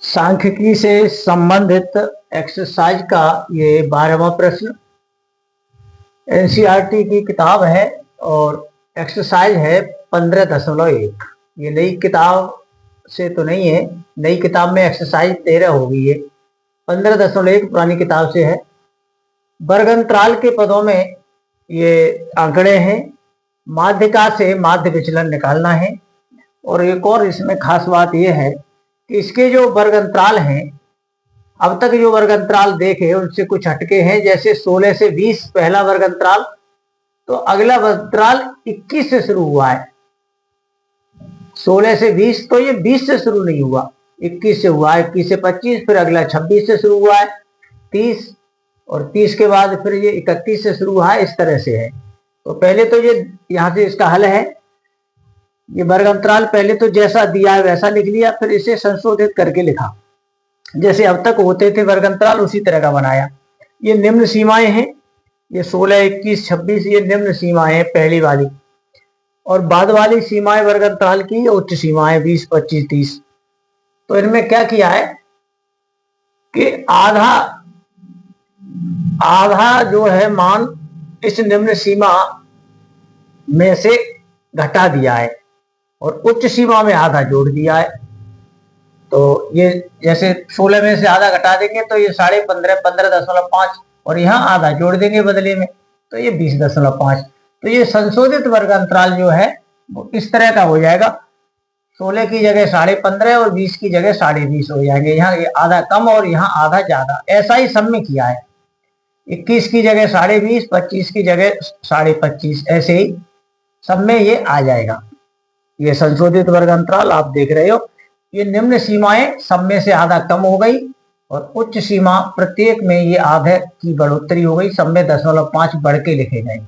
सांख्यिकी से संबंधित एक्सरसाइज का ये 12वां प्रश्न एनसीईआरटी की किताब है और एक्सरसाइज है 15.1। ये नई किताब से तो नहीं है, नई किताब में एक्सरसाइज 13 होगी। ये 15.1 पुरानी किताब से है। वर्गंतराल के पदों में ये आंकड़े हैं। माध्यिका से माध्य विचलन निकालना है। और एक और इसमें खास बात यह है कि इसके जो वर्गंतराल हैं, अब तक जो वर्गंतराल देखे उनसे कुछ हटके हैं। जैसे 16 से 20 पहला वर्गंतराल, तो अगला वर्गंतराल 21 से शुरू हुआ है। 16 से 20 तो ये 20 से शुरू नहीं हुआ, 21 से हुआ। 21 से 25, फिर अगला 26 से शुरू हुआ है 30, और 30 के बाद फिर ये 31 से शुरू हुआ है। इस तरह से है। तो पहले तो ये यहां से इसका हल है। ये वर्गंतराल पहले तो जैसा दिया है वैसा लिख लिया, फिर इसे संशोधित करके लिखा। जैसे अब तक होते थे वर्गंतराल उसी तरह का बनाया। ये निम्न सीमाएं हैं। ये 16, 21, 26 ये निम्न सीमाएं हैं पहली वाली। और बाद वाली सीमाएं वर्गंतराल की उच्च सीमाएं 20, 25, 30। तो इनमें क्या किया है कि आधा जो है मान इस निम्न सीमा में से घटा दिया है और उच्च सीमा में आधा जोड़ दिया है। तो ये जैसे 16 में से आधा घटा देंगे तो ये 15.5, 15.5, और यहाँ आधा जोड़ देंगे बदले में, तो ये 20.5। तो ये संशोधित वर्गंतराल जो है वो इस तरह का हो जाएगा। 16 की जगह 15.5 और 20 की जगह 20.5 हो जाएंगे। यहाँ ये आधा कम और यहाँ आधा ज्यादा। ऐसा ही सब में किया है। 21 की जगह 20.5, 25 की जगह 25.5, ऐसे ही सब में ये आ जाएगा। ये संशोधित वर्गंतराल आप देख रहे हो। ये निम्न सीमाएं सब में से आधा कम हो गई और उच्च सीमा प्रत्येक में ये आधे की बढ़ोतरी हो गई। सब में 0.5 बढ़ के लिखे गए।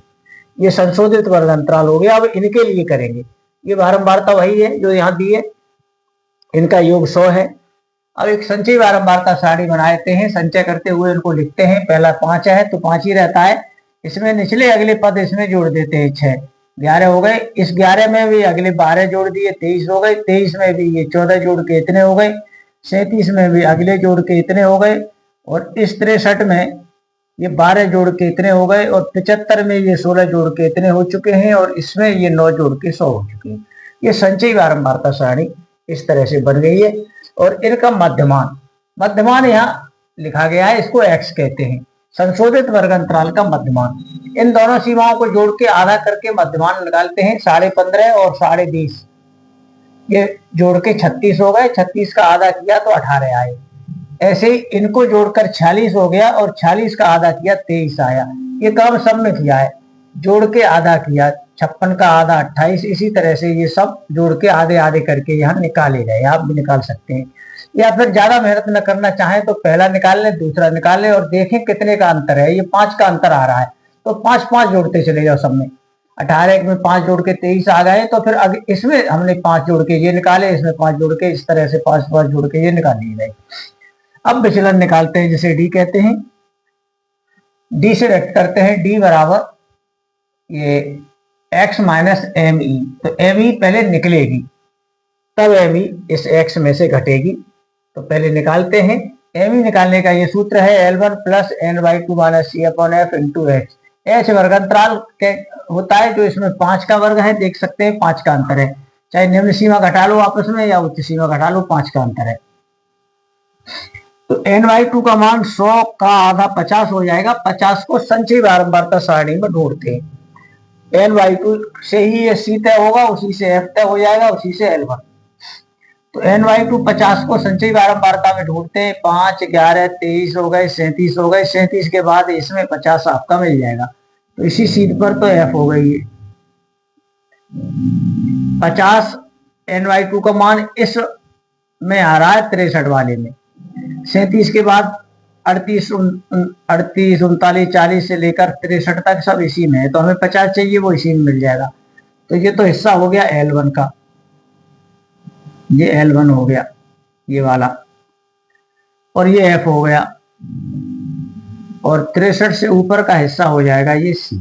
ये संशोधित वर्गंतराल हो गया। अब इनके लिए करेंगे। ये बारंबारता वही है जो यहाँ दी है। इनका योग 100 है। अब एक संचय बारंबारता सारणी बनाते हैं। संचय करते हुए इनको लिखते हैं। पहला 5 है तो 5 ही रहता है। इसमें निचले अगले पद इसमें जोड़ देते हैं। 6, 11 हो गए। इस 11 में भी अगले 12 जोड़ दिए, 23 हो गए। 23 में भी ये 14 जोड़ के इतने हो गए। 37 में भी अगले जोड़ के इतने हो गए। और इस 63 में ये 12 जोड़ के इतने हो गए। और 75 में ये 16 जोड़ के इतने हो चुके हैं। और इसमें ये 9 जोड़ के 100 हो चुके हैं। ये संचयी बारंबारता सारणी इस तरह से बन गई है। और इनका मध्यमान यहाँ लिखा गया है। इसको x कहते हैं, संशोधित वर्गंतराल का मध्यमान। इन दोनों सीमाओं को जोड़ के आधा करके मध्यमान निकालते हैं। 15.5 और 20.5 ये जोड़ के 36 हो गए। 36 का आधा किया तो 18 आए। ऐसे ही इनको जोड़कर 46 हो गया और 46 का आधा किया 23 आया। ये काम सब में किया है। जोड़ के आधा किया 56 का आधा 28। इसी तरह से ये सब जोड़ के आधे आधे करके यहाँ निकाले गए। आप भी निकाल सकते हैं, या फिर ज्यादा मेहनत न करना चाहें तो पहला निकाल लें, दूसरा निकाल लें और देखें कितने का अंतर है। ये 5 का अंतर आ रहा है तो 5 जोड़ते चले जाओ सब में। 18 में 5 जोड़ के 23 आ गए। तो फिर इसमें हमने 5 जोड़ के ये निकाले, इसमें 5 जोड़ के, इस तरह से 5 जोड़ के ये निकाल लिए गए। अब विचलन निकालते हैं जिसे डी कहते हैं। डी से व्यक्त करते हैं। डी बराबर ये x माइनस एम ई। तो एम ई पहले निकलेगी तब एम ई इस x में से घटेगी। तो पहले निकालते हैं। एम ई निकालने का ये सूत्र है L1 plus n/2 minus c upon f into h। h वर्गंतराल के होता है जो इसमें 5 का वर्ग है। देख सकते हैं 5 का अंतर है। चाहे निम्न सीमा घटा लो आपस में या उच्च सीमा घटा लो, 5 का अंतर है। तो n/2 का मान 100 का आधा 50 हो जाएगा। 50 को संचयी बारंबारता सारणी में ढूंढते हैं। n/2 से ही ये c तय होगा, उसी से f तय हो जाएगा, उसी से L1। तो n/2 50 को संचयी बारंबारता में ढूंढते हैं। 5, 11, 23 हो गए, 37 हो गए। 37 के बाद इसमें 50 आपका मिल जाएगा। तो इसी सीध पर तो f हो गई है 50। n/2 का मान इस में आ रहा है 63 वाले में। 37 के बाद 38, 39, 40 से लेकर 63 तक सब इसी में है। तो हमें 50 चाहिए, वो इसी में मिल जाएगा। तो ये तो हिस्सा हो गया L1 का। ये L1 हो गया ये वाला, और ये F हो गया। और 63 से ऊपर का हिस्सा हो जाएगा ये C।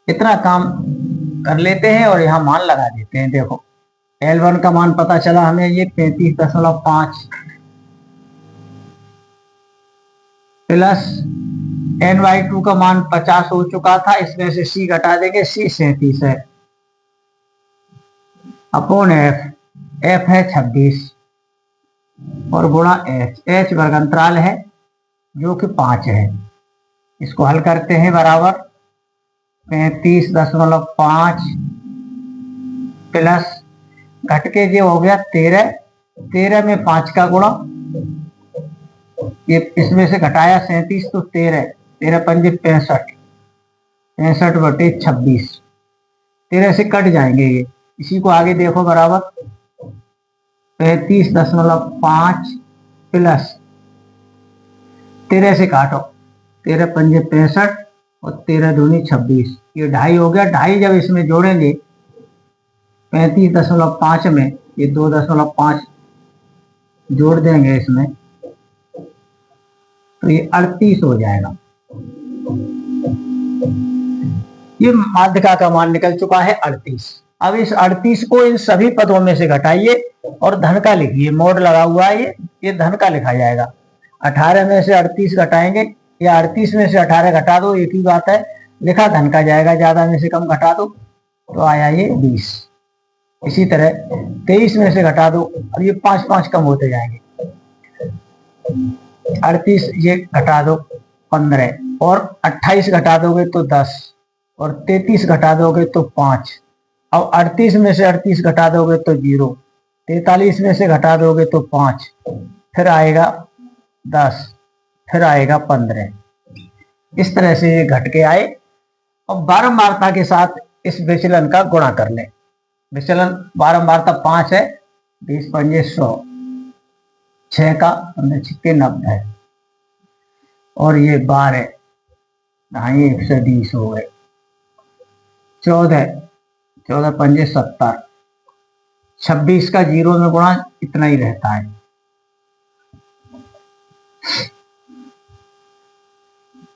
इतना काम कर लेते हैं और यहां मान लगा देते हैं। देखो L1 का मान पता चला हमें, ये 35.5 प्लस N/2 का मान 50 हो चुका था, इसमें से C घटा देंगे, C 37 है, अपॉन F है 26 और गुणा H वर्ग अंतराल है जो कि 5 है। इसको हल करते हैं, बराबर 35.5 प्लस घट के जो हो गया 13 में 5 का गुणा, ये इसमें से घटाया 37 तो 13 पंजे 65 13 से कट जाएंगे ये, इसी को आगे देखो, बराबर 35.5 प्लस 13 से काटो, 13 पंजे 65 और 13 दूनी 26, ये 2.5 हो गया। 2.5 जब इसमें जोड़ेंगे 35.5 में ये 2.5 जोड़ देंगे इसमें, तो ये 38 हो जाएगा। ये माध्यिका का मान निकल चुका है 38। अब इस 38 को इन सभी पदों में से घटाइए और धन का लिखिए, मोड लगा हुआ है, ये धन का लिखा जाएगा। 18 में से 38 घटाएंगे या 38 में से 18 घटा दो, एक ही बात है, लिखा धन का जाएगा, ज्यादा में से कम घटा दो तो आया ये 20। इसी तरह 23 में से घटा दो, अब ये 5 कम होते जाएंगे, 38 ये घटा दो 15 और 28 घटा दोगे तो 10 और 33 घटा दोगे तो 5। अब 38 में से 38 घटा दोगे तो 0, 43 में से घटा दोगे तो 5, फिर आएगा 10, फिर आएगा 15। इस तरह से ये घट के आए। और बारंबारता के साथ इस विचलन का गुणा कर लें। विचलन बारंबारता 5 है, 20 पंजे 100, 6 का 15 छिक्के 90 है और ये 12 ढाई 120 हो गए, 14 पंजे 70, 26 का 0 में गुणा इतना ही रहता है।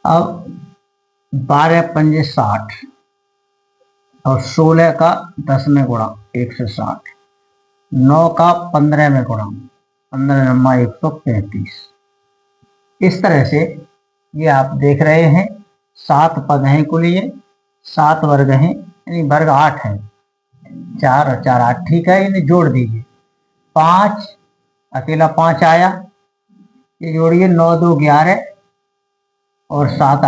अब 12 पंजे 60 और 16 का 10 में गुणा 160, 9 का 15 में गुणा 15 नमा 135। इस तरह से ये आप देख रहे हैं 7 पद हैं कुल, ये 7 वर्ग हैं, यानी वर्ग 8 है, 4 और 4 8, ठीक है, इन्हें जोड़ दीजिए। 5 अकेला 5 आया, ये जोड़िए, 9 2 11 और 7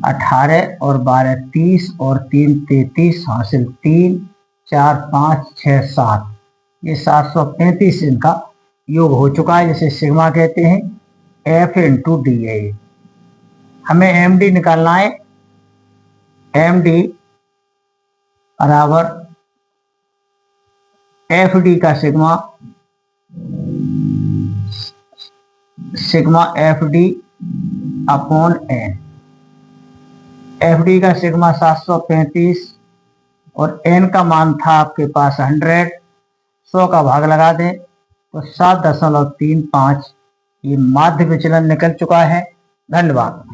18 और 12 30 और 3 33 हासिल 3 4 5 6 7, ये 735 इनका योग हो चुका है, जिसे सिग्मा कहते हैं। F इंटू डी है ये। हमें MD निकालना है। MD बराबर FD का sigma FD upon N। FD का सिग्मा 735 और N का मान था आपके पास 100, 100 का भाग लगा दें तो 7.35, ये माध्य विचलन निकल चुका है। धन्यवाद।